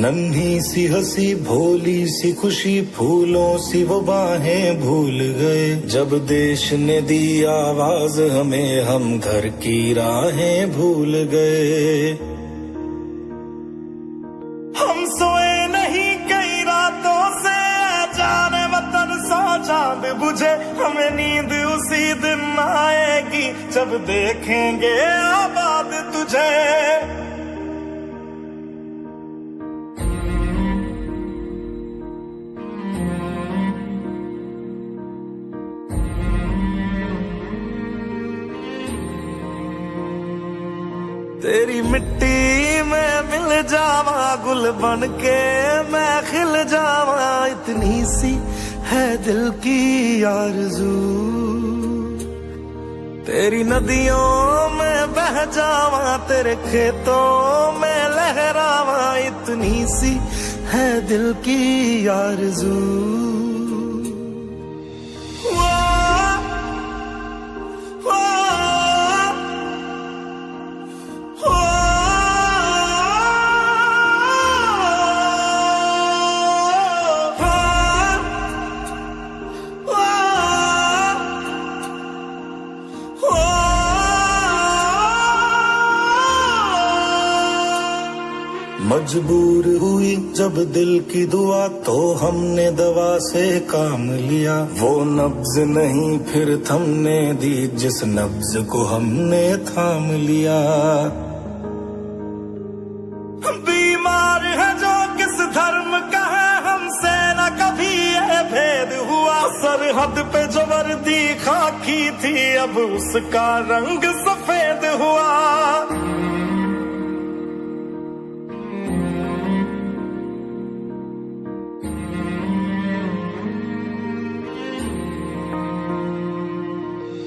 नन्ही सी हंसी भोली सी खुशी फूलों सी वो बाहें भूल गए। जब देश ने दी आवाज हमें हम घर की राहें भूल गए। हम सोए नहीं कई रातों से जाने वतन सा चांद बुझे। हमें नींद उसी दिन आएगी जब देखेंगे आबाद तुझे। तेरी मिट्टी में मिल जावा गुल बन के मैं खिल जावा। इतनी सी है दिल की आरज़ू। तेरी नदियों में बह जावा तेरे खेतों में लहरावा। इतनी सी है दिल की आरज़ू। मजबूर हुई जब दिल की दुआ तो हमने दवा से काम लिया। वो नब्ज नहीं फिर थमने दी जिस नब्ज को हमने थाम लिया। बीमार है जो किस धर्म का है हमसे न कभी ये भेद हुआ। सरहद पे जो वर्दी खाकी थी अब उसका रंग सफेद हुआ।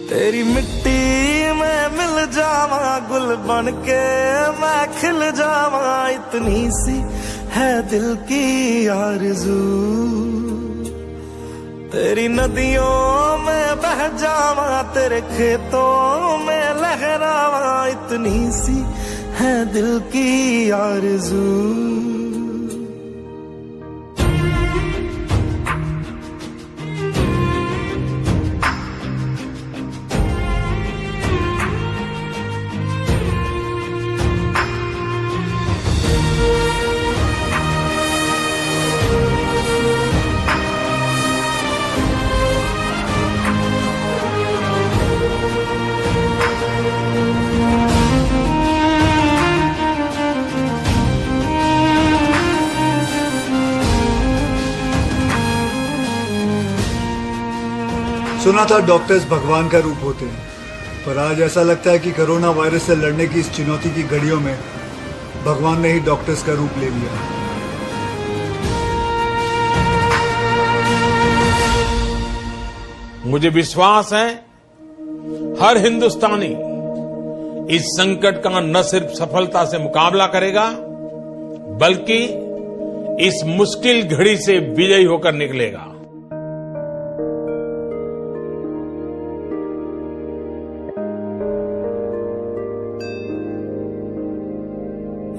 तेरी मिट्टी में मिल जावा गुल बन के मैं खिल जावा। इतनी सी है दिल की आरज़ू। तेरी नदियों में बह जावा तेरे खेतों में लहरावा। इतनी सी है दिल की आरज़ू। सुना था डॉक्टर्स भगवान का रूप होते हैं, पर आज ऐसा लगता है कि कोरोना वायरस से लड़ने की इस चुनौती की घड़ियों में भगवान ने ही डॉक्टर्स का रूप ले लिया। मुझे विश्वास है हर हिंदुस्तानी इस संकट का न सिर्फ सफलता से मुकाबला करेगा बल्कि इस मुश्किल घड़ी से विजयी होकर निकलेगा।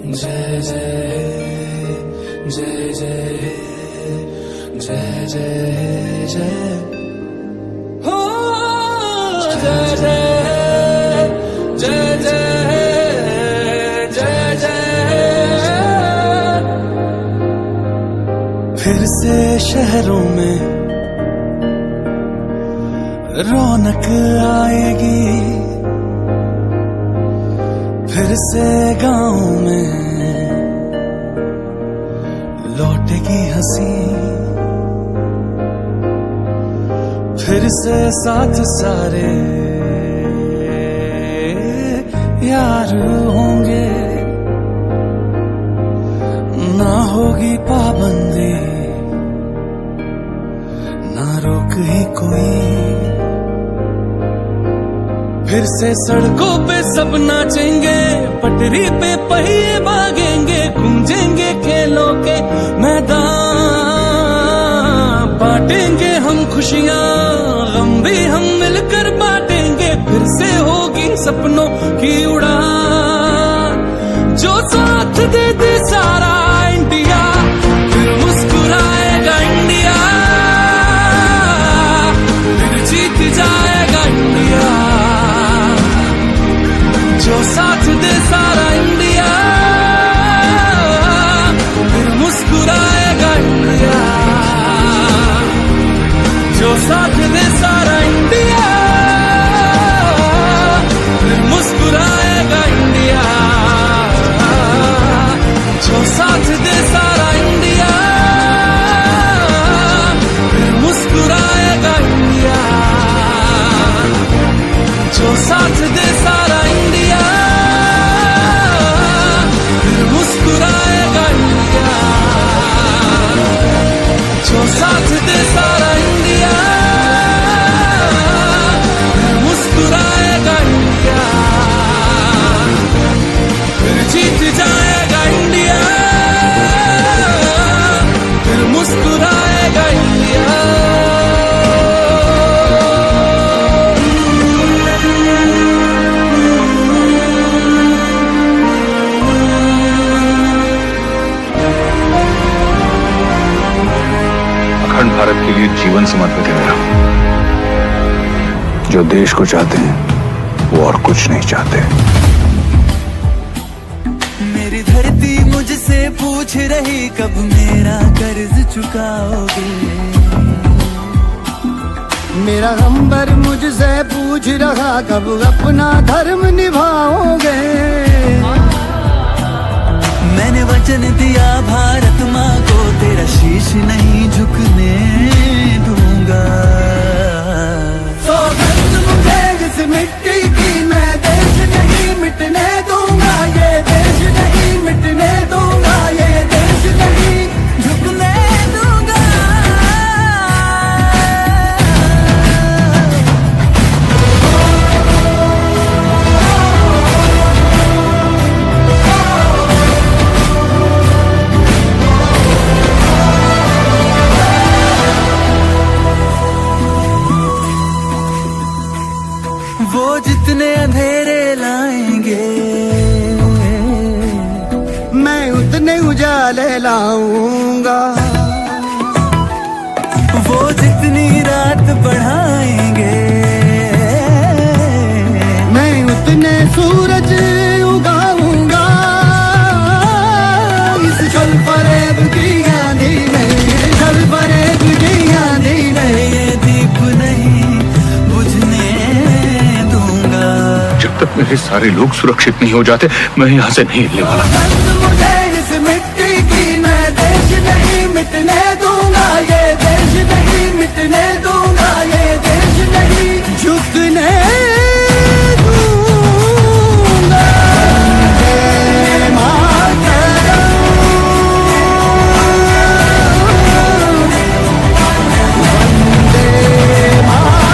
जय जय जय जय जय जय जय हो जय जय जय जय जय जय। फिर से शहरों में रौनक आएगी। फिर से गाँव में लौटेगी हंसी। फिर से साथ सारे यार होंगे। ना होगी पाबंदी ना रोक ही कोई। फिर से सड़कों पे सब नाचेंगे पटरी पे पहिए भागेंगे। गूंजेंगे खेलों के मैदान बांटेंगे हम खुशियाँ गम भी हम मिलकर बांटेंगे। फिर से होगी सपनों की उड़ान जो साथ दे दे सारा इंडिया। जो साथ दे सारा इंडिया, फिर मुस्कुराएगा इंडिया। जो साथ दे सारा इंडिया, फिर मुस्कुराएगा इंडिया। जो साथ दे सारा इंडिया, फिर मुस्कुराएगा इंडिया। जो साथ दे सारा इंडिया, फिर मुस्कुराएगा इंडिया। फिर जीत जाएगा इंडिया, फिर मुस्कुराएगा इंडिया। अखंड भारत के लिए जीवन समर्पित है मेरा। जो देश को चाहते हैं वो और कुछ नहीं चाहते। मेरी धरती मुझसे पूछ रही कब मेरा कर्ज चुकाओगे। मेरा अंबर मुझसे पूछ रहा कब अपना धर्म निभाओगे। मैंने वचन दिया भारत माँ को तेरा शीश नहीं झुकने दूंगा। सौगंध मुझे इस मिट्टी की, मैं देश नहीं मिटने दूंगा। ये देश नहीं मिटने दूंगा, ये देश नहीं झुकने दूंगा। वो जितने अंधेरे लाएंगे, मैं उतने उजाले लाऊंगा। वो जितनी रात बढ़ाएंगे, मैं उतने सूरज उगाऊंगा। इस छल फरेब की आंधी नहीं, छल फरेब की आंधी नहीं। ये दीप नहीं बुझने दूंगा। जब तक मेरे सारे लोग सुरक्षित नहीं हो जाते मैं यहाँ से नहीं हिलने वाला। सौगंध मुझे इस मिट्टी की, मैं देश नहीं मिटने दूंगा। ये देश नहीं मिटने दूंगा, ये देश नहीं झुकने दूंगा। वंदे मातरम, वंदे मातरम।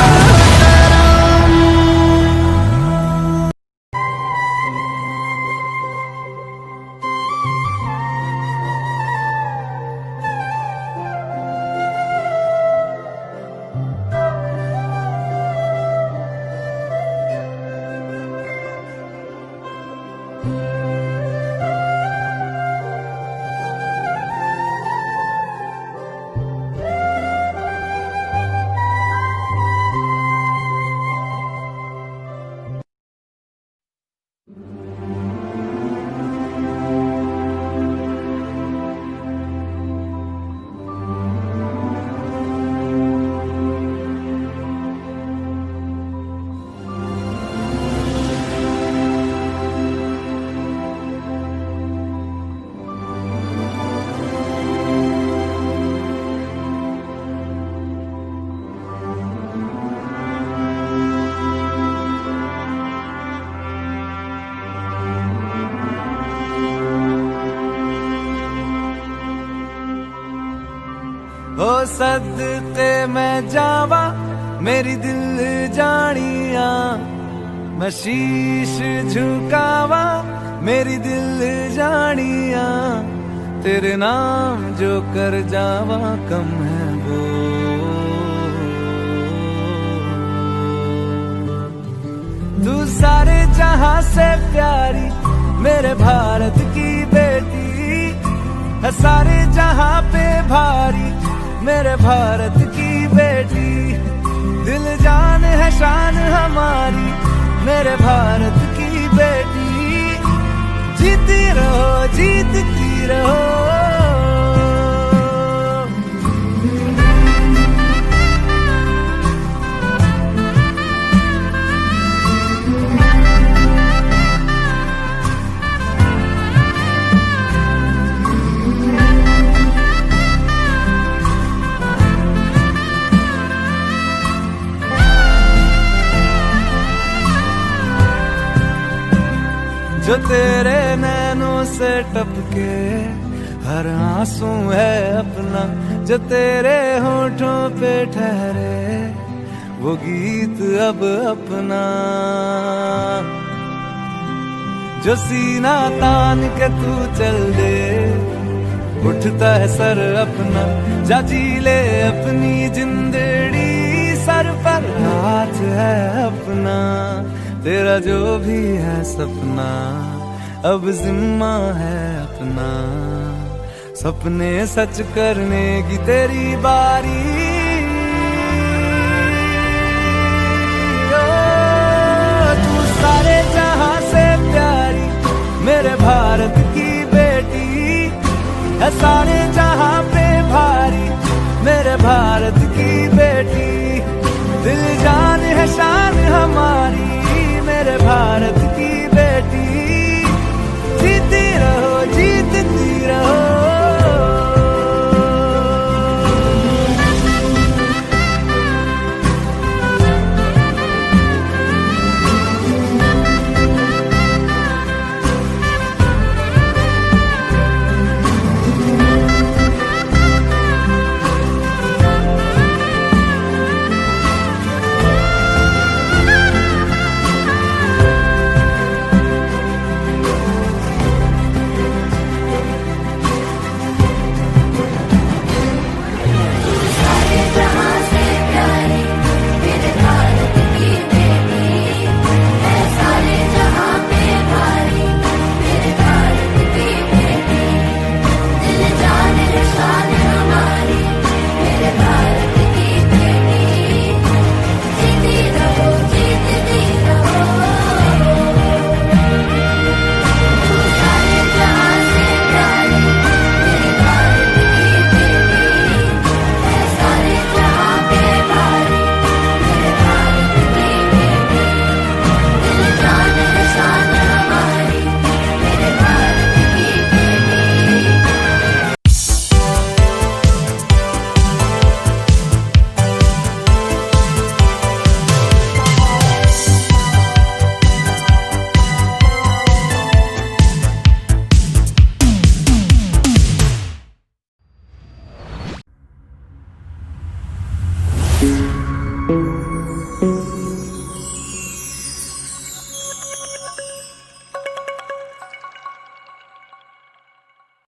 हो सदके मैं जावा मेरी दिल जानिया। मैं शीश झुकावा मेरी दिल जानिया। तेरे नाम जो कर जावा कम है वो। तू सारे जहां से प्यारी मेरे भारत की बेटी है। सारे जहां पे भारी मेरे भारत की बेटी। दिल जान है शान हमारी मेरे भारत की बेटी। जीती रहो जीतती रहो। जो तेरे नैनों से टपके, हर आंसू है अपना जो तेरे होठों पे ठहरे, वो गीत अब अपना। जो सीना तान के तू चल दे, उठता है सर अपना, जा जी ले अपनी जिंदड़ी, सर पर हाथ है अपना। तेरा जो भी है सपना अब जिम्मा है अपना, सपने सच करने की तेरी बारी। तू सारे जहां से प्यारी, मेरे भारत की बेटी है, सारे